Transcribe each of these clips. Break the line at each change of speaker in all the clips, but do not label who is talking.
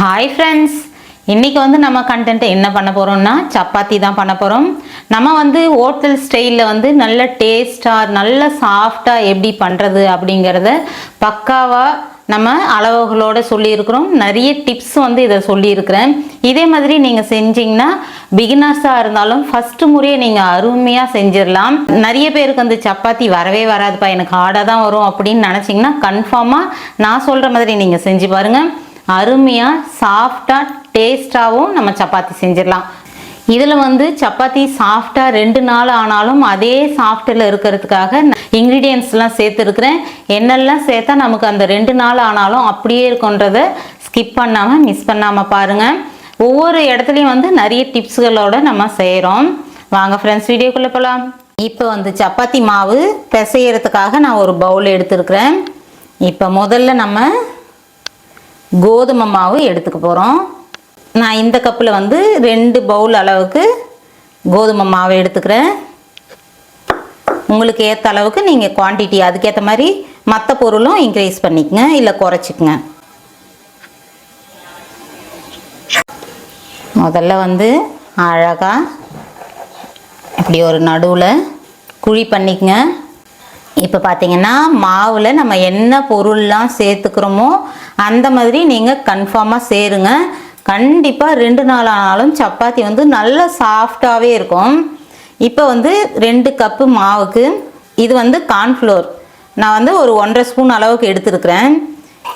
Hi friends, இன்றைக்கி நம்ம content என்ன பண்ண போகிறோம்னா சப்பாத்தி தான் பண்ண போகிறோம். நம்ம ஹோட்டல் ஸ்டைலில் நல்ல டேஸ்ட்டாக நல்ல சாஃப்டாக எப்படி பண்ணுறது அப்படிங்கிறத பக்காவாக நம்ம அளவுகளோடு சொல்லியிருக்கிறோம். நிறைய டிப்ஸ் இதை சொல்லியிருக்கிறேன். இதே மாதிரி நீங்கள் செஞ்சிங்கன்னா பிகினர்ஸாக இருந்தாலும் ஃபஸ்ட்டு முறையை நீங்கள் அருமையாக செஞ்சிடலாம். நிறைய பேருக்கு சப்பாத்தி வரவே வராதுப்பா, எனக்கு ஹார்டாக தான் வரும் அப்படின்னு நினச்சிங்கன்னா கன்ஃபார்மாக நான் சொல்கிற மாதிரி நீங்கள் செஞ்சு பாருங்கள். அருமையாக சாஃப்டாக டேஸ்ட்டாகவும் நம்ம சப்பாத்தி செஞ்சிடலாம். இதில் சப்பாத்தி சாஃப்டாக 2 நாள் ஆனாலும் அதே சாஃப்டில் இருக்கிறதுக்காக இன்க்ரீடியன்ட்ஸ்லாம் சேர்த்துருக்குறேன். என்னெல்லாம் சேர்த்தா நமக்கு அந்த 2 நாள் ஆனாலும் அப்படியே இருக்குன்றதை ஸ்கிப் பண்ணாமல் மிஸ் பண்ணாமல் பாருங்கள். ஒவ்வொரு இடத்துலையும் நிறைய டிப்ஸ்களோடு நம்ம செய்கிறோம். வாங்க ஃப்ரெண்ட்ஸ், வீடியோக்குள்ளே போகலாம். இப்போ சப்பாத்தி மாவு பிசைகிறதுக்காக நான் ஒரு பவுல் எடுத்துருக்கிறேன். இப்போ முதல்ல நம்ம கோதுமை மாவு எடுத்துக்க போகிறோம். நான் இந்த கப்பில் 2 பவுல் அளவுக்கு கோதுமை மாவு எடுத்துக்கிறேன். உங்களுக்கு ஏற்ற அளவுக்கு நீங்கள் குவான்டிட்டி அதுக்கேற்ற மாதிரி மற்ற பொருளும் இன்க்ரீஸ் பண்ணிக்கங்க, இல்லை குறைச்சிக்கங்க. முதல்ல அழகாக இப்படி ஒரு நடுவில் குழி பண்ணிக்கங்க. இப்போ பார்த்தீங்கன்னா மாவில் நம்ம என்ன பொருள்லாம் சேர்த்துக்கிறோமோ அந்த மாதிரி நீங்கள் கன்ஃபார்மாக சேருங்க. கண்டிப்பாக 2 நாள் ஆனாலும் சப்பாத்தி நல்ல சாஃப்டாகவே இருக்கும். இப்போ 2 கப்பு மாவுக்கு இது கார்ன்ஃப்ளோர் நான் ஒரு 1.5 ஸ்பூன் அளவுக்கு எடுத்துருக்கிறேன்.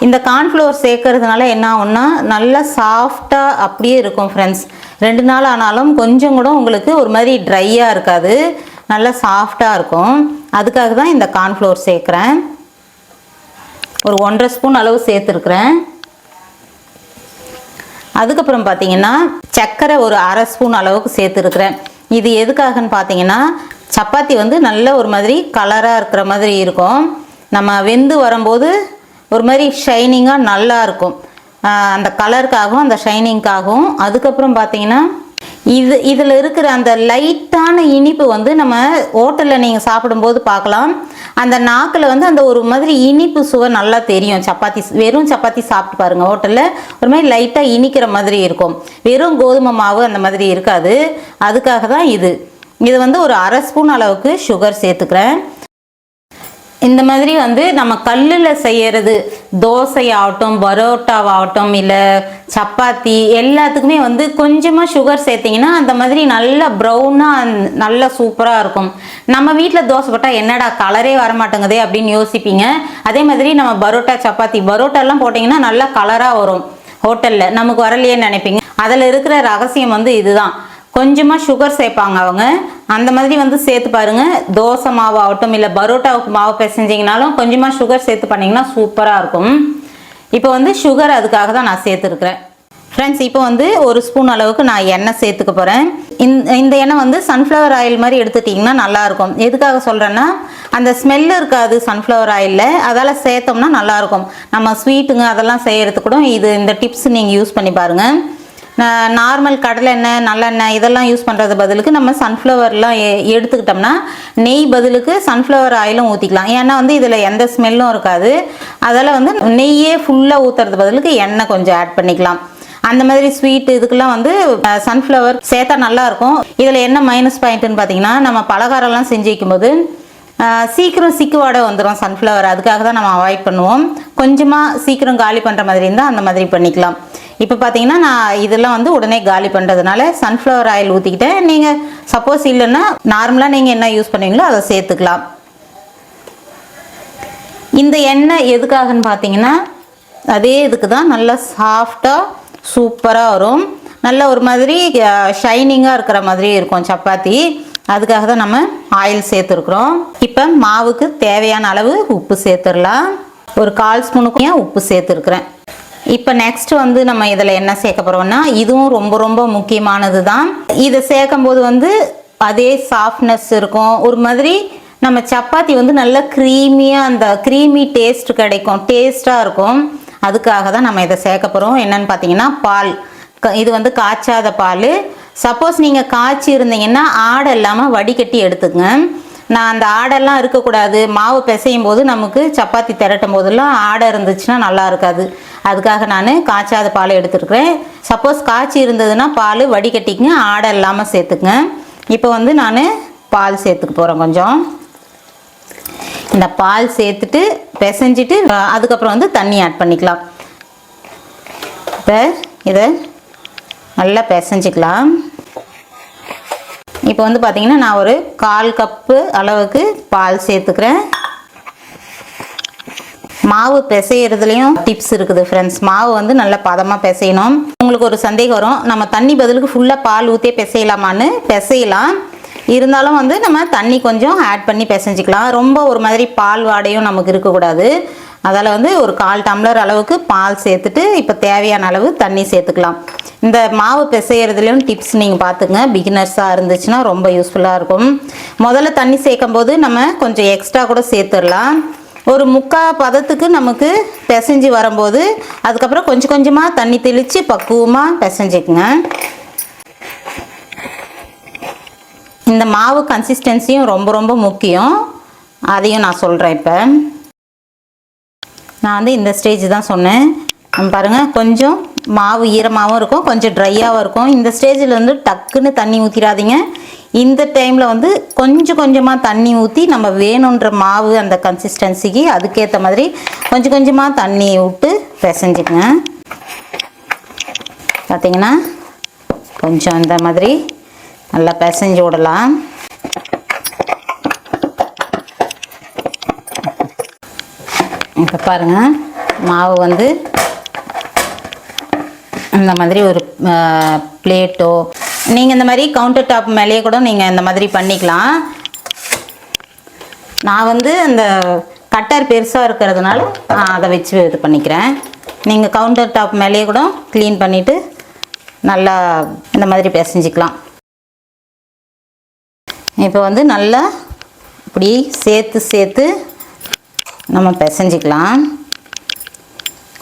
இந்த கார்ன்ஃப்ளோர் சேர்க்கறதுனால என்ன ஆகும்னா நல்லா சாஃப்டாக அப்படியே இருக்கும் ஃப்ரெண்ட்ஸ். 2 நாள் ஆனாலும் கொஞ்சம் கூட உங்களுக்கு ஒரு மாதிரி ட்ரையாக இருக்காது, நல்லா சாஃப்டாக இருக்கும். அதுக்காக தான் இந்த கார்ன்ஃப்ளோர் சேர்க்குறேன். ஒரு 1.5 ஸ்பூன் அளவு சேர்த்துருக்குறேன். அதுக்கப்புறம் பார்த்தீங்கன்னா சர்க்கரை ஒரு 1/2 ஸ்பூன் அளவுக்கு சேர்த்துருக்குறேன். இது எதுக்காகன்னு பார்த்தீங்கன்னா சப்பாத்தி நல்ல ஒரு மாதிரி கலராக இருக்கிற மாதிரி இருக்கும். நம்ம வெந்து வரும்போது ஒரு மாதிரி ஷைனிங்காக நல்லா இருக்கும். அந்த கலருக்காகவும் அந்த ஷைனிங்காகவும். அதுக்கப்புறம் பார்த்தீங்கன்னா இதில் இருக்கிற அந்த லைட்டான இனிப்பு நம்ம ஹோட்டலில் நீங்கள் சாப்பிடும்போது பார்க்கலாம். அந்த நாக்கில் அந்த ஒரு மாதிரி இனிப்பு சுவை நல்லா தெரியும். சப்பாத்தி வெறும் சப்பாத்தி சாப்பிட்டு பாருங்கள், ஹோட்டலில் ஒரு மாதிரி லைட்டாக இனிக்கிற மாதிரி இருக்கும். வெறும் கோதுமை மாவு அந்த மாதிரி இருக்காது. அதுக்காக தான் இது ஒரு 1/2 ஸ்பூன் அளவுக்கு சுகர் சேர்த்துக்கிறேன். இந்த மாதிரி நம்ம கல்லில் செய்கிறது தோசையாகட்டும் பரோட்டாவாகட்டும் இல்லை சப்பாத்தி எல்லாத்துக்குமே கொஞ்சமாக சுகர் சேர்த்திங்கன்னா அந்த மாதிரி நல்லா ப்ரௌனாக நல்லா சூப்பராக இருக்கும். நம்ம வீட்டில் தோசை போட்டால் என்னடா கலரே வரமாட்டேங்குதே அப்படின்னு யோசிப்பீங்க. அதே மாதிரி நம்ம பரோட்டா சப்பாத்தி பரோட்டாலாம் போட்டிங்கன்னா நல்லா கலராக வரும். ஹோட்டலில் நமக்கு வரலையேன்னு நினைப்பீங்க. அதில் இருக்கிற ரகசியம் இதுதான். கொஞ்சமாக சுகர் சேர்ப்பாங்க அவங்க. அந்த மாதிரி சேர்த்து பாருங்கள். தோசை மாவு ஆகட்டும் இல்லை பரோட்டாவுக்கு மாவு பிசைஞ்சிங்கனாலும் கொஞ்சமாக சுகர் சேர்த்து பண்ணிங்கன்னா சூப்பராக இருக்கும். இப்போ சுகர் அதுக்காக தான் நான் சேர்த்துருக்குறேன். ஃப்ரெண்ட்ஸ், இப்போ 1 ஸ்பூன் அளவுக்கு நான் எண்ணெய் சேர்த்துக்க போகிறேன். இந்த எண்ணெய் சன்ஃப்ளவர் ஆயில் மாதிரி எடுத்துட்டிங்கன்னா நல்லாயிருக்கும். எதுக்காக சொல்கிறேன்னா அந்த ஸ்மெல்லு இருக்காது சன்ஃப்ளவர் ஆயிலில், அதால் சேர்த்தோம்னா நல்லாயிருக்கும். நம்ம ஸ்வீட்டுங்க அதெல்லாம் செய்கிறதுக்கு கூட இந்த டிப்ஸ் நீங்கள் யூஸ் பண்ணி பாருங்கள். நார்மல் கடலை எண்ணெய் நல்லெண்ணெய் இதெல்லாம் யூஸ் பண்ணுறது பதிலுக்கு நம்ம சன்ஃப்ளவர்லாம் எடுத்துக்கிட்டோம்னா நெய் பதிலுக்கு சன்ஃப்ளவர் ஆயிலும் ஊற்றிக்கலாம். ஏன்னா இதில் எந்த ஸ்மெல்லும் இருக்காது. அதால் நெய்யே ஃபுல்லாக ஊற்றுறது பதிலுக்கு எண்ணெய் கொஞ்சம் ஆட் பண்ணிக்கலாம். அந்த மாதிரி ஸ்வீட் இதுக்கெல்லாம் சன்ஃப்ளவர் சேர்த்தா நல்லாயிருக்கும். இதில் என்ன மைனஸ் பாயிண்ட்டுன்னு பார்த்தீங்கன்னா நம்ம பலகாரம்லாம் செஞ்சு வைக்கும்போது சீக்கிரம் சிக்குவாடை வந்துடும் சன்ஃப்ளவர். அதுக்காக தான் நம்ம அவாய்ட் பண்ணுவோம். கொஞ்சமாக சீக்கிரம் காலி பண்ணுற மாதிரி இருந்தால் அந்த மாதிரி பண்ணிக்கலாம். இப்போ பார்த்தீங்கன்னா நான் இதெல்லாம் உடனே காலி பண்ணுறதுனால சன்ஃப்ளவர் ஆயில் ஊற்றிக்கிட்டேன். நீங்கள் சப்போஸ் இல்லைன்னா நார்மலாக நீங்கள் என்ன யூஸ் பண்ணுவீங்களோ அதை சேர்த்துக்கலாம். இந்த எண்ணெய் எதுக்காகன்னு பார்த்தீங்கன்னா அதே இதுக்கு தான் நல்லா சாஃப்டாக சூப்பராக வரும். நல்ல ஒரு மாதிரி ஷைனிங்காக இருக்கிற மாதிரி இருக்கும் சப்பாத்தி. அதுக்காக தான் நம்ம ஆயில் சேர்த்துருக்குறோம். இப்போ மாவுக்கு தேவையான அளவு உப்பு சேர்த்துடலாம். ஒரு 1/4 ஸ்பூனுக்கு உப்பு சேர்த்துருக்குறேன். இப்போ நெக்ஸ்ட் நம்ம இதில் என்ன சேர்க்க போகிறோம்னா இதுவும் ரொம்ப ரொம்ப முக்கியமானது தான். இதை சேர்க்கும் போது அதே சாஃப்ட்னஸ் இருக்கும். ஒரு மாதிரி நம்ம சப்பாத்தி நல்ல க்ரீமியாக அந்த க்ரீமி டேஸ்ட் கிடைக்கும், டேஸ்ட்டாக இருக்கும். அதுக்காக தான் நம்ம இதை சேர்க்க போகிறோம். என்னன்னு பார்த்தீங்கன்னா பால். இது காய்ச்சாத பால். சப்போஸ் நீங்கள் காய்ச்சி இருந்தீங்கன்னா ஆடை இல்லாமல் வடிகட்டி எடுத்துக்கங்க. நான் அந்த ஆடெல்லாம் இருக்கக்கூடாது, மாவு பிசையும் போது நமக்கு சப்பாத்தி திரட்டும் போதெல்லாம் ஆடை இருந்துச்சுன்னா நல்லா இருக்காது. அதுக்காக நான் காய்ச்சாத பால் எடுத்துருக்கிறேன். சப்போஸ் காய்ச்சி இருந்ததுன்னா பால் வடிகட்டிக்குங்க, ஆடை இல்லாமல் சேர்த்துக்குங்க. இப்போ வந்து நான் பால் சேர்த்துக்க போகிறேன். கொஞ்சம் இந்த பால் சேர்த்துட்டு பிசைஞ்சிட்டு அதுக்கப்புறம் வந்து தண்ணி ஆட் பண்ணிக்கலாம். இப்போ இதை நல்லா பிசைஞ்சிக்கலாம். இப்போ வந்து பார்த்திங்கன்னா நான் ஒரு 1/4 கப்பு அளவுக்கு பால் சேர்த்துக்கிறேன். மாவு பிசைகிறதுலையும் டிப்ஸ் இருக்குது ஃப்ரெண்ட்ஸ். மாவு வந்து நல்லா பதமாக பிசையணும். உங்களுக்கு ஒரு சந்தேகம் வரும், நம்ம தண்ணி பதிலுக்கு ஃபுல்லாக பால் ஊற்றியே பிசையலாமான்னு. பிசையலாம், இருந்தாலும் வந்து நம்ம தண்ணி கொஞ்சம் ஆட் பண்ணி பிசைஞ்சிக்கலாம். ரொம்ப ஒரு மாதிரி பால் வாடையும் நமக்கு இருக்கக்கூடாது. அதில் வந்து ஒரு 1/4 டம்ளர் அளவுக்கு பால் சேர்த்துட்டு இப்போ தேவையான அளவு தண்ணி சேர்த்துக்கலாம். இந்த மாவு பிசைகிறதுலையும் டிப்ஸ் நீங்கள் பார்த்துங்க. பிகினர்ஸாக இருந்துச்சுன்னா ரொம்ப யூஸ்ஃபுல்லாக இருக்கும். முதல்ல தண்ணி சேர்க்கும் போது நம்ம கொஞ்சம் எக்ஸ்ட்ரா கூட சேர்த்துடலாம். ஒரு 3/4 பதத்துக்கு நமக்கு பிசைஞ்சு வரும்போது அதுக்கப்புறம் கொஞ்சம் கொஞ்சமாக தண்ணி தெளித்து பக்குவமாக பிசைஞ்சிக்குங்க. இந்த மாவு கன்சிஸ்டன்சியும் ரொம்ப ரொம்ப முக்கியம். அதையும் நான் சொல்கிறேன். இப்போ நான் வந்து இந்த ஸ்டேஜ் தான் சொன்னேன். பாருங்கள், கொஞ்சம் மாவு ஈரமாகவும் இருக்கும், கொஞ்சம் ட்ரையாகவும் இருக்கும். இந்த ஸ்டேஜில் வந்து டக்குன்னு தண்ணி ஊற்றிடாதீங்க. இந்த டைமில் வந்து கொஞ்சம் கொஞ்சமாக தண்ணி ஊற்றி நம்ம வேணுன்ற மாவு அந்த கன்சிஸ்டன்சிக்கு அதுக்கேற்ற மாதிரி கொஞ்சம் கொஞ்சமாக தண்ணி விட்டு பிசைஞ்சிக்கங்க. பார்த்திங்கன்னா கொஞ்சம் இந்த மாதிரி நல்லா பிசைஞ்சு விடலாம். இப்போ பாருங்கள், மாவு வந்து இந்த மாதிரி ஒரு பிளேட்டோ, நீங்கள் இந்த மாதிரி கவுண்டர் டாப் மேலேயே கூட நீங்கள் இந்த மாதிரி பண்ணிக்கலாம். நான் வந்து அந்த கட்டர் பெருசாக இருக்கிறதுனால அதை வச்சு இது பண்ணிக்கிறேன். நீங்கள் கவுண்டர் டாப் மேலேயே கூட க்ளீன் பண்ணிவிட்டு நல்லா இந்த மாதிரி பிசைஞ்சிக்கலாம். இப்போ வந்து நல்லா இப்படி சேர்த்து சேர்த்து நம்ம பிசைஞ்சிக்கலாம்.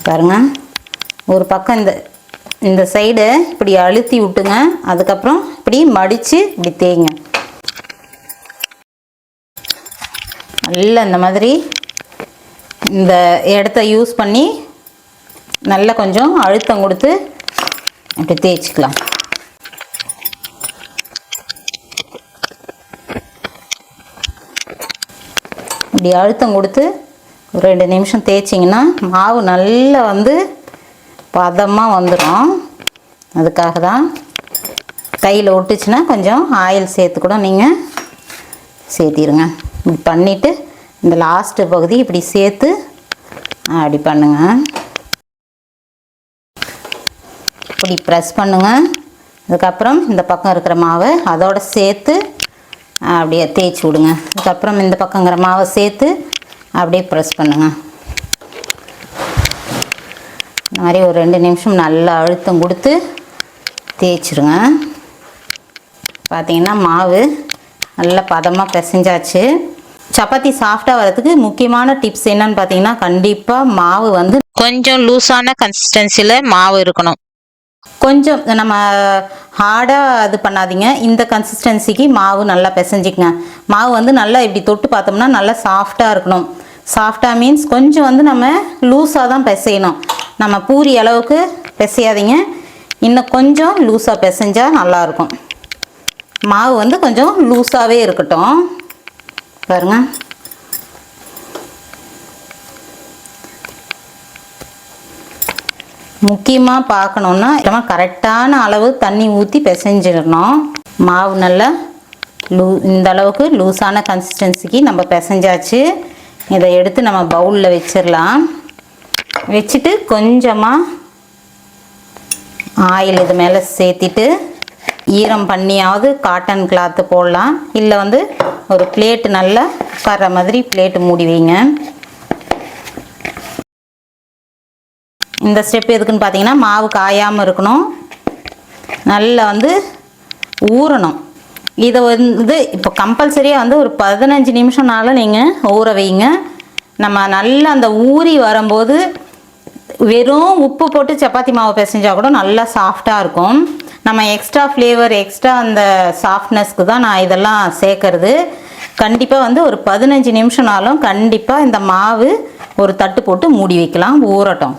பாருங்கள், ஒரு பக்கம் இந்த சைடு இப்படி அழுத்தி விட்டுங்க. அதுக்கப்புறம் இப்படி மடித்து இப்படி தேய்ங்க. நல்லா இந்த மாதிரி இந்த இடத்த யூஸ் பண்ணி நல்லா கொஞ்சம் அழுத்தம் கொடுத்து இப்படி தேய்ச்சிக்கலாம். இப்படி அழுத்தம் கொடுத்து ஒரு 2 நிமிஷம் தேய்ச்சிங்கன்னா மாவு நல்லா வந்து பதமாக வந்துடும். அதுக்காக தான். கையில் ஒட்டுச்சுன்னா கொஞ்சம் ஆயில் சேர்த்து கூட நீங்கள் சேர்த்திடுங்க. இப்படி பண்ணிவிட்டு இந்த லாஸ்ட்டு பகுதி இப்படி சேர்த்து அப்படி பண்ணுங்க. இப்படி ப்ரெஸ் பண்ணுங்க. அதுக்கப்புறம் இந்த பக்கம் இருக்கிற மாவை அதோடு சேர்த்து அப்படியே தேய்ச்சி விடுங்க. அதுக்கப்புறம் இந்த பக்கங்கிற மாவை சேர்த்து அப்படியே ப்ரெஸ் பண்ணுங்க. இந்த மாதிரி ஒரு 2 நிமிஷம் நல்லா அழுத்தம் கொடுத்து தேய்ச்சிருங்க. பார்த்திங்கன்னா மாவு நல்லா பதமாக பிசைஞ்சாச்சு. சப்பாத்தி சாஃப்டாக வரதுக்கு முக்கியமான டிப்ஸ் என்னன்னு பார்த்தீங்கன்னா, கண்டிப்பாக மாவு வந்து கொஞ்சம் லூஸான கன்சிஸ்டன்சியில் மாவு இருக்கணும். கொஞ்சம் நம்ம ஹார்டாக இது பண்ணாதீங்க. இந்த கன்சிஸ்டன்சிக்கு மாவு நல்லா பிசைஞ்சிக்கங்க. மாவு வந்து நல்லா இப்படி தொட்டு பார்த்தோம்னா நல்லா சாஃப்டாக இருக்கணும். சாஃப்டாக மீன்ஸ் கொஞ்சம் வந்து நம்ம லூஸாக தான் பிசையணும். நம்ம பூரி அளவுக்கு பிசையாதீங்க, இன்னும் கொஞ்சம் லூஸாக பிசைஞ்சால் நல்லாயிருக்கும். மாவு வந்து கொஞ்சம் லூஸாகவே இருக்கட்டும். பாருங்கள், முக்கியமாக பார்க்கணுன்னா நம்ம கரெக்டான அளவு தண்ணி ஊற்றி பிசைஞ்சிடணும். மாவு நல்லா இந்த அளவுக்கு லூஸான கன்சிஸ்டன்சிக்கு நம்ம பிசைஞ்சாச்சு. இதை எடுத்து நம்ம பவுலில் வச்சிடலாம். வச்சுட்டு கொஞ்சமாக ஆயில் இது மேலே சேர்த்திட்டு ஈரம் பண்ணியாவது காட்டன் கிளாத்து போடலாம். இல்லை வந்து ஒரு பிளேட்டு நல்லா உட்கார்ற மாதிரி பிளேட்டு மூடி வைங்க. இந்த ஸ்டெப் எதுக்குன்னு பார்த்தீங்கன்னா, மாவு காயாமல் இருக்கணும், நல்லா வந்து ஊறணும். இதை வந்து இப்போ கம்பல்சரியாக வந்து ஒரு 15 நிமிஷம்னால நீங்கள் ஊற வைங்க. நம்ம நல்லா அந்த ஊறி வரும்போது வெறும் உப்பு போட்டு சப்பாத்தி மாவு பிசைஞ்சால் கூட நல்லா சாஃப்டாக இருக்கும். நம்ம எக்ஸ்ட்ரா ஃப்ளேவர், எக்ஸ்ட்ரா அந்த சாஃப்ட்னஸ்க்கு தான் நான் இதெல்லாம் சேர்க்கறது. கண்டிப்பாக வந்து ஒரு 15 நிமிஷம்னாலும் கண்டிப்பாக இந்த மாவு ஒரு தட்டு போட்டு மூடி வைக்கலாம், ஊறட்டும்.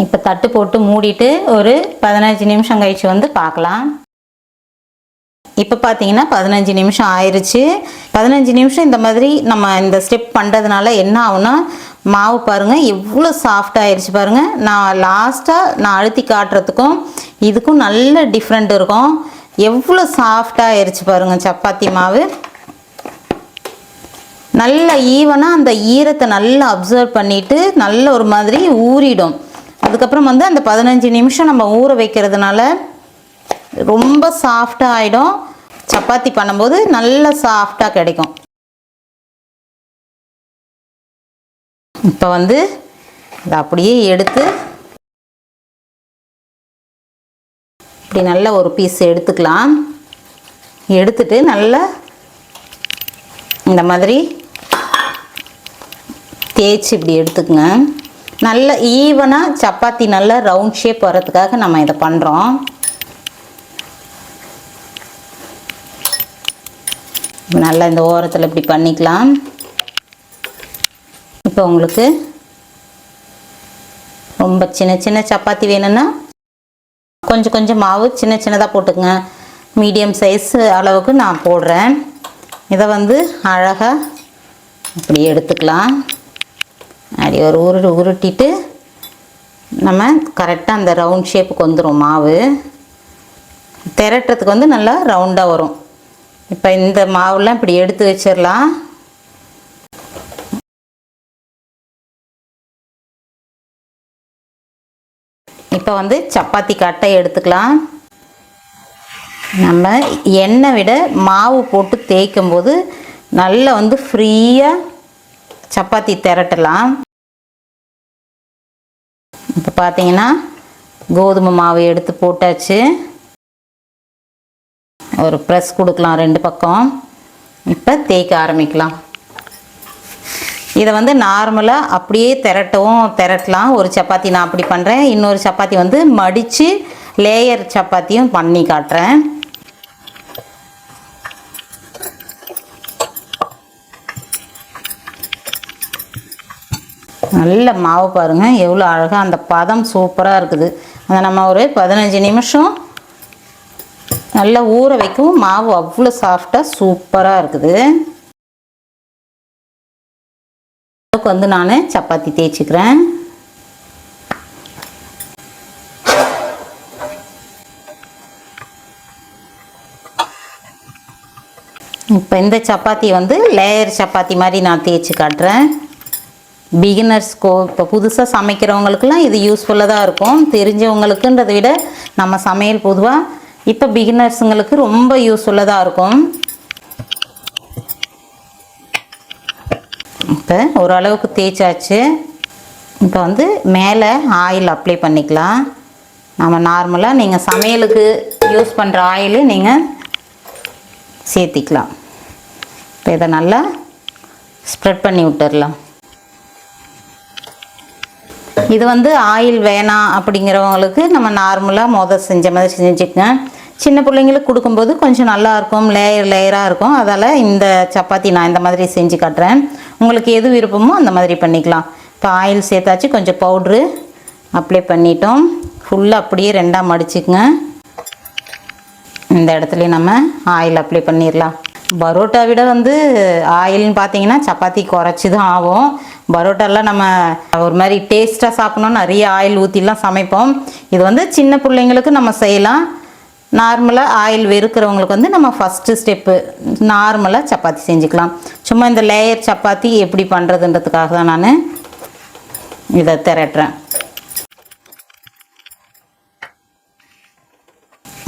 இப்போ தட்டு போட்டு மூடிட்டு ஒரு 15 நிமிஷம் கழிச்சு வந்து பார்க்கலாம். இப்போ பார்த்தீங்கன்னா 15 நிமிஷம் ஆயிடுச்சு. 15 நிமிஷம் இந்த மாதிரி நம்ம இந்த ஸ்டெப் பண்ணுறதுனால என்ன ஆகும்னா, மாவு பாருங்கள் எவ்வளோ சாஃப்ட் ஆயிடுச்சு பாருங்கள். நான் லாஸ்ட்டாக அழுத்தி காட்டுறதுக்கும் இதுக்கும் நல்ல டிஃப்ரெண்ட் இருக்கும். எவ்வளோ சாஃப்டாக ஆயிடுச்சு பாருங்கள் சப்பாத்தி மாவு. நல்ல ஈவனாக அந்த ஈரத்தை நல்லா அப்சர்வ் பண்ணிவிட்டு நல்ல ஒரு மாதிரி ஊறிடும். அதுக்கப்புறம் வந்து அந்த 15 நிமிஷம் நம்ம ஊற வைக்கிறதுனால ரொம்ப சாஃப்டாக ஆகிடும். சப்பாத்தி பண்ணும்போது நல்ல சாஃப்டாக கிடைக்கும். இப்போ வந்து இதை அப்படியே எடுத்து இப்படி நல்ல ஒரு பீஸ் எடுத்துக்கலாம். எடுத்துட்டு நல்லா இந்த மாதிரி தேய்ச்சி இப்படி எடுத்துக்கங்க. நல்ல ஈவனாக சப்பாத்தி நல்ல ரவுண்ட் ஷேப் வர்றதுக்காக நம்ம இதை பண்ணுறோம். நல்லா இந்த ஓரத்தில் இப்படி பண்ணிக்கலாம். இப்போ உங்களுக்கு ரொம்ப சின்ன சின்ன சப்பாத்தி வேணும்னா கொஞ்சம் கொஞ்சம் மாவு சின்ன சின்னதாக போட்டுக்கங்க. மீடியம் சைஸ் அளவுக்கு நான் போடுறேன். இதை வந்து அழகாக இப்படி எடுத்துக்கலாம். அப்படி ஒரு உருட்டிட்டு நம்ம கரெக்டாக அந்த ரவுண்ட் ஷேப்புக்கு வந்துடும். மாவு திரட்டுறதுக்கு வந்து நல்லா ரவுண்டாக வரும். இப்போ இந்த மாவுலாம் இப்படி எடுத்து வச்சிடலாம். இப்போ வந்து சப்பாத்தி கட்டை எடுத்துக்கலாம். நம்ம எண்ணெய் விட மாவு போட்டு தேய்க்கும் போது நல்லா வந்து ஃப்ரீயாக சப்பாத்தி திரட்டலாம். இப்போ பார்த்தீங்கன்னா கோதுமை மாவு எடுத்து போட்டாச்சு. ஒரு ப்ரெஸ் கொடுக்கலாம் 2 பக்கம். இப்போ தேய்க்க ஆரம்பிக்கலாம். இதை வந்து நார்மலாக அப்படியே திரட்டலாம். ஒரு சப்பாத்தி நான் அப்படி பண்ணுறேன். இன்னொரு சப்பாத்தி வந்து மடித்து லேயர் சப்பாத்தியும் பண்ணி காட்டுறேன். நல்ல மாவு பாருங்கள் எவ்வளோ அழகாக அந்த பதம் சூப்பராக இருக்குது. அதை நம்ம ஒரு 15 நிமிஷம் நல்லா ஊற வைக்கவும் மாவு அவ்வளோ சாஃப்டாக சூப்பராக இருக்குது. அதுக்கு வந்து நான் சப்பாத்தி தேய்ச்சிக்கிறேன். இப்போ இந்த சப்பாத்தி வந்து லேயர் சப்பாத்தி மாதிரி நான் தேய்ச்சி காட்டுறேன். பிகினர்ஸ்க்கோ இப்போ புதுசாக சமைக்கிறவங்களுக்கெல்லாம் இது யூஸ்ஃபுல்லாக தான் இருக்கும். தெரிஞ்சவங்களுக்குன்றதை விட நம்ம சமையல் பொதுவாக இப்போ பிகினர்ஸுங்களுக்கு ரொம்ப யூஸ்ஃபுல்லாக தான் இருக்கும். இப்போ ஓரளவுக்கு தேய்ச்சாச்சு. இப்போ வந்து மேலே ஆயில் அப்ளை பண்ணிக்கலாம். நம்ம நார்மலாக நீங்கள் சமையலுக்கு யூஸ் பண்ணுற ஆயிலு நீங்கள் சேர்த்திக்கலாம். இப்போ இதை நல்லா ஸ்ப்ரெட் பண்ணி விட்டுடலாம். இது வந்து ஆயில் வேணாம் அப்படிங்கிறவங்களுக்கு நம்ம நார்மலாக செஞ்ச மாதிரி செஞ்சுக்கங்க. சின்ன பிள்ளைங்களுக்கு கொடுக்கும்போது கொஞ்சம் நல்லாயிருக்கும், லேயராக இருக்கும். அதால் இந்த சப்பாத்தி நான் இந்த மாதிரி செஞ்சு காட்டுறேன். உங்களுக்கு எது விருப்பமோ அந்த மாதிரி பண்ணிக்கலாம். இப்போ ஆயில் சேர்த்தாச்சு. கொஞ்சம் பவுட்ரு அப்ளை பண்ணிட்டோம். ஃபுல்லாக அப்படியே 2ஆக மடிச்சுக்குங்க. இந்த இடத்துல நம்ம ஆயில் அப்ளை பண்ணிடலாம். பரோட்டா விட வந்து ஆயில்னு பார்த்தீங்கன்னா சப்பாத்தி குறைச்சி தான் ஆகும். பரோட்டாலாம் நம்ம ஒரு மாதிரி டேஸ்ட்டாக சாப்பிட்ணுன்னு நிறைய ஆயில் ஊற்றிலாம் சமைப்போம். இது வந்து சின்ன பிள்ளைங்களுக்கு நம்ம செய்யலாம். நார்மலாக ஆயில் வெறுக்கிறவங்களுக்கு வந்து நம்ம ஃபஸ்ட்டு ஸ்டெப்பு நார்மலாக சப்பாத்தி செஞ்சுக்கலாம். சும்மா இந்த லேயர் சப்பாத்தி எப்படி பண்ணுறதுன்றதுக்காக தான் நான் இதை திரட்டுறேன்.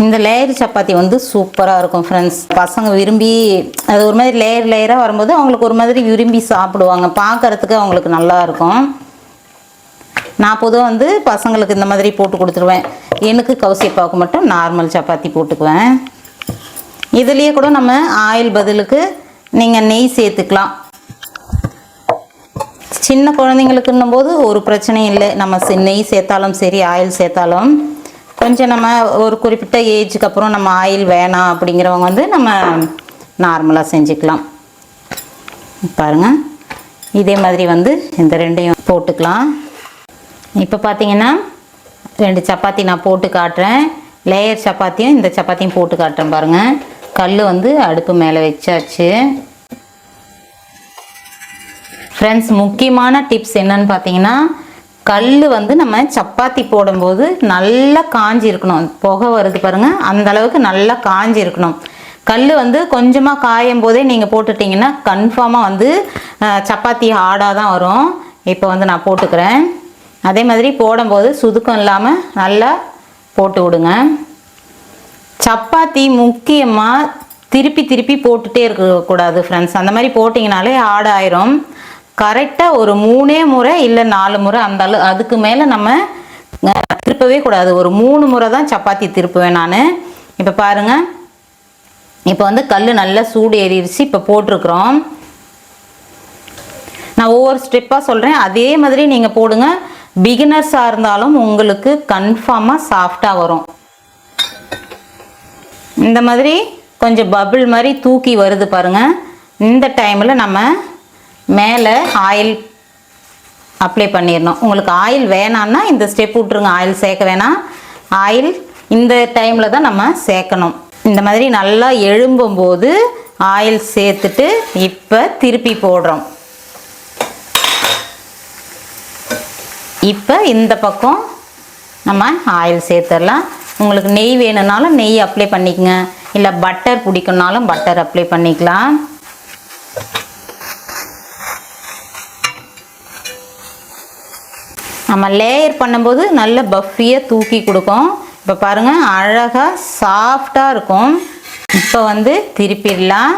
இந்த லேயர் சப்பாத்தி வந்து சூப்பராக இருக்கும் ஃப்ரெண்ட்ஸ். பசங்க விரும்பி அது ஒரு மாதிரி லேயராக வரும்போது அவங்களுக்கு ஒரு மாதிரி விரும்பி சாப்பிடுவாங்க. பார்க்குறதுக்கு அவங்களுக்கு நல்லாயிருக்கும். நான் பொதுவாக வந்து பசங்களுக்கு இந்த மாதிரி போட்டு கொடுத்துருவேன். எனக்கு கௌசியப்பாவுக்கு மட்டும் நார்மல் சப்பாத்தி போட்டுக்குவேன். இதுலேயே கூட நம்ம ஆயில் பதிலுக்கு நீங்கள் நெய் சேர்த்துக்கலாம். சின்ன குழந்தைங்களுக்குன்னும் போது ஒரு பிரச்சனையும் இல்லை. நம்ம நெய் சேர்த்தாலும் சரி ஆயில் சேர்த்தாலும் கொஞ்சம் நம்ம ஒரு குறிப்பிட்ட ஏஜுக்கு அப்புறம் நம்ம ஆயில் வேணாம் அப்படிங்கிறவங்க வந்து நம்ம நார்மலாக செஞ்சுக்கலாம். பாருங்கள், இதே மாதிரி வந்து இந்த ரெண்டையும் போட்டுக்கலாம். இப்போ பார்த்தீங்கன்னா 2 சப்பாத்தி நான் போட்டு காட்டுறேன். லேயர் சப்பாத்தியும் இந்த சப்பாத்தியும் போட்டு காட்டுறேன் பாருங்கள். கல் வந்து அடுப்பு மேலே வச்சாச்சு. ஃப்ரெண்ட்ஸ், முக்கியமான டிப்ஸ் என்னன்னு பார்த்தீங்கன்னா, கல் வந்து நம்ம சப்பாத்தி போடும்போது நல்லா காஞ்சி இருக்கணும். புகை வருது பாருங்கள், அந்த அளவுக்கு நல்லா காஞ்சி இருக்கணும். கல் வந்து கொஞ்சமாக காயும் போதே நீங்கள் போட்டுட்டிங்கன்னா கன்ஃபார்மாக வந்து சப்பாத்தி ஹார்டாக தான் வரும். இப்போ வந்து நான் போட்டுக்கிறேன். அதே மாதிரி போடும்போது சுதுக்கம் இல்லாமல் நல்லா போட்டு விடுங்க. சப்பாத்தி முக்கியமாக திருப்பி திருப்பி போட்டுகிட்டே இருக்கக்கூடாது ஃப்ரெண்ட்ஸ். அந்த மாதிரி போட்டிங்கனாலே ஹார்ட் ஆயிரும். கரெக்டாக ஒரு 3 முறை இல்லை 4 முறை அந்த அதுக்கு மேலே நம்ம திருப்பவே கூடாது. ஒரு 3 முறை தான் சப்பாத்தி திருப்புவேன் நான். இப்போ பாருங்கள், இப்போ வந்து கல் நல்லா சூடு ஏறிடுச்சு. இப்போ போட்டிருக்கிறோம். நான் ஒவ்வொரு ஸ்டெப்பாக சொல்கிறேன், அதே மாதிரி நீங்கள் போடுங்க. பிகினர்ஸாக இருந்தாலும் உங்களுக்கு கன்ஃபார்மாக சாஃப்டாக வரும். இந்த மாதிரி கொஞ்சம் பபிள் மாதிரி தூக்கி வருது பாருங்கள். இந்த டைமில் நம்ம மேலே ஆயில் அப்ளை பண்ணிடணும். உங்களுக்கு ஆயில் வேணான்னா இந்த ஸ்டெப் விட்ருங்க, ஆயில் சேர்க்க வேணாம். ஆயில் இந்த டைமில் தான் நம்ம சேர்க்கணும். இந்த மாதிரி நல்லா எழும்பும்போது ஆயில் சேர்த்துட்டு இப்போ திருப்பி போடுறோம். இப்போ இந்த பக்கம் நம்ம ஆயில் சேர்த்துடலாம். உங்களுக்கு நெய் வேணும்னாலும் நெய் அப்ளை பண்ணிக்கங்க, இல்லை பட்டர் பிடிக்கும்னாலும் பட்டர் அப்ளை பண்ணிக்கலாம். நம்ம லேயர் பண்ணும்போது நல்ல பஃபியாக தூக்கி கொடுக்கும். இப்போ பாருங்கள், அழகாக சாஃப்டாக இருக்கும். இப்போ வந்து திருப்பிடலாம்.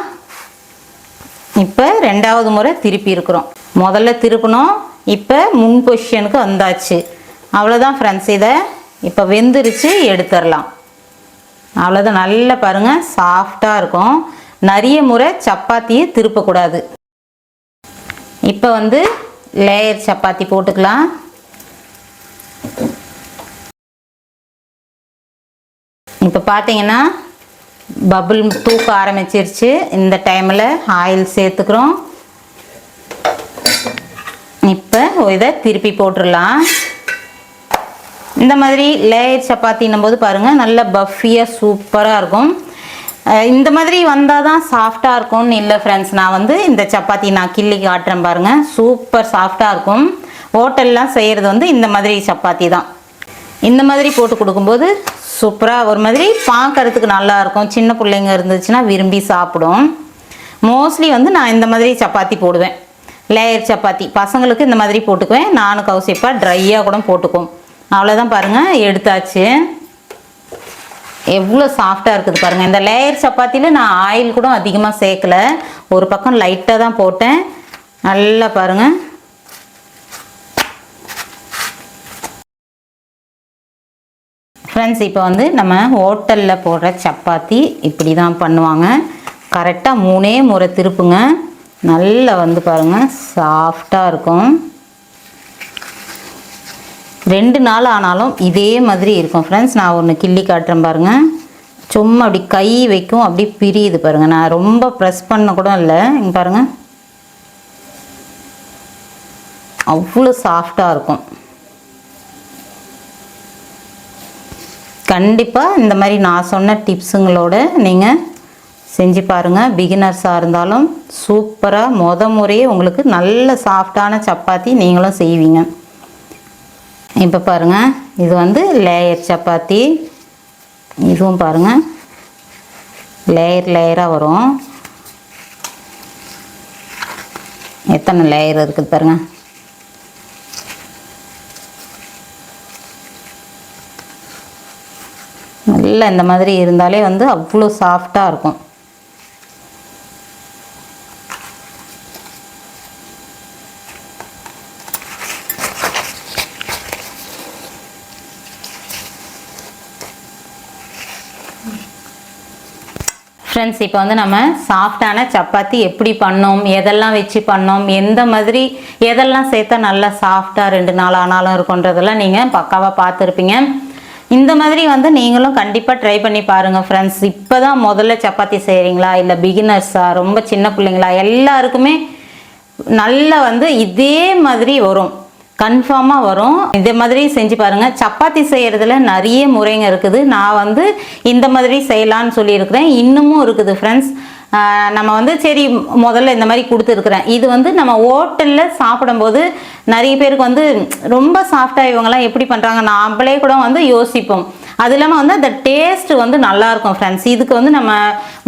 இப்போ 2வது முறை திருப்பி இருக்கிறோம். முதல்ல திருப்பணும், இப்போ முன் பொசிஷனுக்கு வந்தாச்சு. அவ்வளோதான் ஃப்ரெண்ட்ஸ். இதை இப்போ வெந்துருச்சு, எடுத்துடலாம். அவ்வளோதான். நல்லா பாருங்கள், சாஃப்டாக இருக்கும். நிறைய முறை சப்பாத்தியை திருப்பக்கூடாது. இப்போ வந்து லேயர் சப்பாத்தி போட்டுக்கலாம். இப்போ பார்த்தீங்கன்னா பபிள் தூக்க ஆரம்பிச்சிருச்சு. இந்த டைமில் ஆயில் சேர்த்துக்கிறோம். இப்போ இதை திருப்பி போட்டுடலாம். இந்த மாதிரி லேயர் சப்பாத்தின்னும் போது பாருங்கள், நல்ல பஃபியாக சூப்பராக இருக்கும். இந்த மாதிரி வந்தால் தான் சாஃப்டாக இருக்கும்னு இல்லை ஃப்ரெண்ட்ஸ். நான் வந்து இந்த சப்பாத்தி நான் கிள்ளி காட்டுறேன் பாருங்கள், சூப்பர் சாஃப்டாக இருக்கும். ஹோட்டல்லாம் செய்கிறது வந்து இந்த மாதிரி சப்பாத்தி தான். இந்த மாதிரி போட்டு கொடுக்கும்போது சூப்பராக ஒரு மாதிரி பார்க்கறதுக்கு நல்லாயிருக்கும். சின்ன பிள்ளைங்க இருந்துச்சுன்னா விரும்பி சாப்பிடும். மோஸ்ட்லி வந்து நான் இந்த மாதிரி சப்பாத்தி போடுவேன், லேயர் சப்பாத்தி. பசங்களுக்கு இந்த மாதிரி போட்டுக்குவேன். நானும் கவுசிப்பா ட்ரையாக கூட போட்டுக்குவோம். அவ்வளோதான் பாருங்கள், எடுத்தாச்சு. எவ்வளோ சாஃப்டாக இருக்குது பாருங்கள். இந்த லேயர் சப்பாத்தியில் நான் ஆயில் கூட அதிகமாக சேர்க்கலை, ஒரு பக்கம் லைட்டாக தான் போட்டேன். நல்லா பாருங்கள். ஃப்ரெண்ட்ஸ், இப்போ வந்து நம்ம ஹோட்டலில் போடுற சப்பாத்தி இப்படி தான் பண்ணுவாங்க. கரெக்டாக 3 முறை திருப்புங்க. நல்லா வந்து பாருங்கள், சாஃப்டாக இருக்கும். 2 நாள் ஆனாலும் இதே மாதிரி இருக்கும் ஃப்ரெண்ட்ஸ். நான் ஒன்று கிள்ளி காட்டுறேன் பாருங்கள். சும்மா அப்படி கை வைக்கும், அப்படி பிரியுது பாருங்கள். நான் ரொம்ப ப்ரெஸ் பண்ண கூட இல்லை. இங்கே பாருங்கள், அவ்வளோ சாஃப்டாக இருக்கும். கண்டிப்பாக இந்த மாதிரி நான் சொன்ன டிப்ஸுங்களோட நீங்கள் செஞ்சு பாருங்கள். பிகினர்ஸாக இருந்தாலும் சூப்பராக முறையே உங்களுக்கு நல்ல சாஃப்டான சப்பாத்தி நீங்களும் செய்வீங்க. இப்போ பாருங்கள், இது வந்து லேயர் சப்பாத்தி. இதுவும் பாருங்கள், லேயராக வரும். எத்தனை லேயர் இருக்குது பாருங்கள். நல்லா இந்த மாதிரி இருந்தாலே வந்து அவ்வளோ சாஃப்டாக இருக்கும். ஃப்ரெண்ட்ஸ், இப்போ வந்து நம்ம சாஃப்டான சப்பாத்தி எப்படி பண்ணோம், எதெல்லாம் வச்சு பண்ணோம், எந்த மாதிரி எதெல்லாம் சேர்த்தா நல்லா சாஃப்டாக 2 நாள் ஆனாலும் இருக்குன்றதெல்லாம் நீங்கள் பக்காவாக பார்த்துருப்பீங்க. இந்த மாதிரி வந்து நீங்களும் கண்டிப்பாக ட்ரை பண்ணி பாருங்கள் ஃப்ரெண்ட்ஸ். இப்போ தான் முதல்ல சப்பாத்தி செய்கிறீங்களா, இல்லை பிகினர்ஸா, ரொம்ப சின்ன பிள்ளைங்களா, எல்லாருக்குமே நல்லா வந்து இதே மாதிரி வரும், கன்ஃபார்மாக வரும். இதே மாதிரி செஞ்சு பாருங்கள். சப்பாத்தி செய்கிறதுல நிறைய முறைங்க இருக்குது. நான் வந்து இந்த மாதிரி செய்யலான்னு சொல்லியிருக்கிறேன். இன்னமும் இருக்குது ஃப்ரெண்ட்ஸ். நம்ம வந்து சரி முதல்ல இந்த மாதிரி கொடுத்துருக்குறேன். இது வந்து நம்ம ஹோட்டலில் சாப்பிடும்போது நிறைய பேருக்கு வந்து ரொம்ப சாஃப்டாக இவங்கெல்லாம் எப்படி பண்ணுறாங்க நாம்ளே கூட வந்து யோசிப்போம். அது இல்லாமல் வந்து அந்த டேஸ்ட் வந்து நல்லாயிருக்கும் ஃப்ரெண்ட்ஸ். இதுக்கு வந்து நம்ம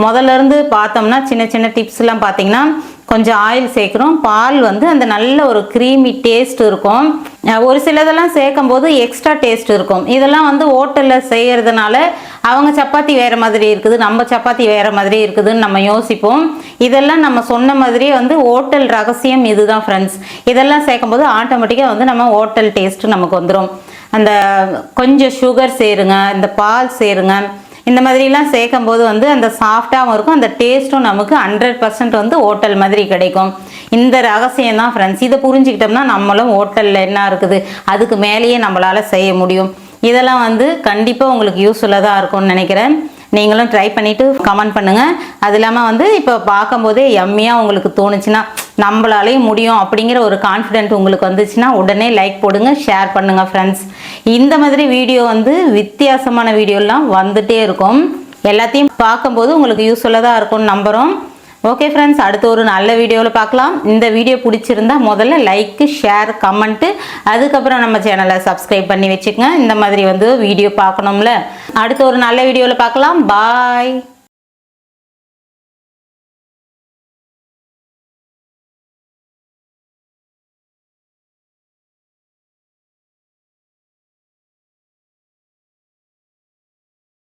முதல்ல இருந்து பார்த்தோம்னா சின்ன சின்ன டிப்ஸ்லாம் பார்த்தீங்கன்னா கொஞ்சம் ஆயில் சேர்க்குறோம். பால் வந்து அந்த நல்ல ஒரு க்ரீமி டேஸ்ட் இருக்கும். ஒரு சிலதெல்லாம் சேர்க்கும் போது எக்ஸ்ட்ரா டேஸ்ட் இருக்கும். இதெல்லாம் வந்து ஹோட்டலில் செய்கிறதுனால அவங்க சப்பாத்தி வேறு மாதிரி இருக்குது, நம்ம சப்பாத்தி வேறு மாதிரி இருக்குதுன்னு நம்ம யோசிப்போம். இதெல்லாம் நம்ம சொன்ன மாதிரியே வந்து ஹோட்டல் ரகசியம் இதுதான் ஃப்ரெண்ட்ஸ். இதெல்லாம் சேர்க்கும்போது ஆட்டோமேட்டிக்காக வந்து நம்ம ஹோட்டல் டேஸ்ட்டு நமக்கு வந்துடும். அந்த கொஞ்சம் சுகர் சேருங்க, இந்த பால் சேருங்க, இந்த மாதிரிலாம் சேர்க்கும் போது வந்து அந்த சாஃப்டாகவும் இருக்கும், அந்த டேஸ்ட்டும் நமக்கு 100% வந்து ஹோட்டல் மாதிரி கிடைக்கும். இந்த ரகசியம் தான் ஃப்ரெண்ட்ஸ். இதை புரிஞ்சுக்கிட்டோம்னா நம்மளும் ஹோட்டலில் என்ன இருக்குது அதுக்கு மேலேயே நம்மளால் செய்ய முடியும். இதெல்லாம் வந்து கண்டிப்பாக உங்களுக்கு யூஸ்ஃபுல்லாக தான் இருக்கும்னு நினைக்கிறேன். நீங்களும் ட்ரை பண்ணிவிட்டு கமெண்ட் பண்ணுங்கள். அது இல்லாமல் வந்து இப்போ பார்க்கும்போதே எம்மியாக உங்களுக்கு தோணுச்சுன்னா நம்மளாலேயும் முடியும் அப்படிங்கிற ஒரு கான்ஃபிடென்ட் உங்களுக்கு வந்துச்சுன்னா உடனே லைக் போடுங்க, ஷேர் பண்ணுங்கள் ஃப்ரெண்ட்ஸ். இந்த மாதிரி வீடியோ வந்து வித்தியாசமான வீடியோலாம் வந்துகிட்டே இருக்கும். எல்லாத்தையும் பார்க்கும்போது உங்களுக்கு யூஸ்ஃபுல்லாக தான் இருக்கும்னு நம்புகிறோம். ஓகே ஃப்ரெண்ட்ஸ், அடுத்த ஒரு நல்ல வீடியோவில் பார்க்கலாம். இந்த வீடியோ பிடிச்சிருந்தா முதல்ல லைக்கு, ஷேர், கமெண்ட்டு, அதுக்கப்புறம் நம்ம சேனலை சப்ஸ்கிரைப் பண்ணி வச்சுக்கோங்க. இந்த மாதிரி வந்து வீடியோ பார்க்கணும்ல. அடுத்த ஒரு நல்ல வீடியோவில் பார்க்கலாம். பாய்.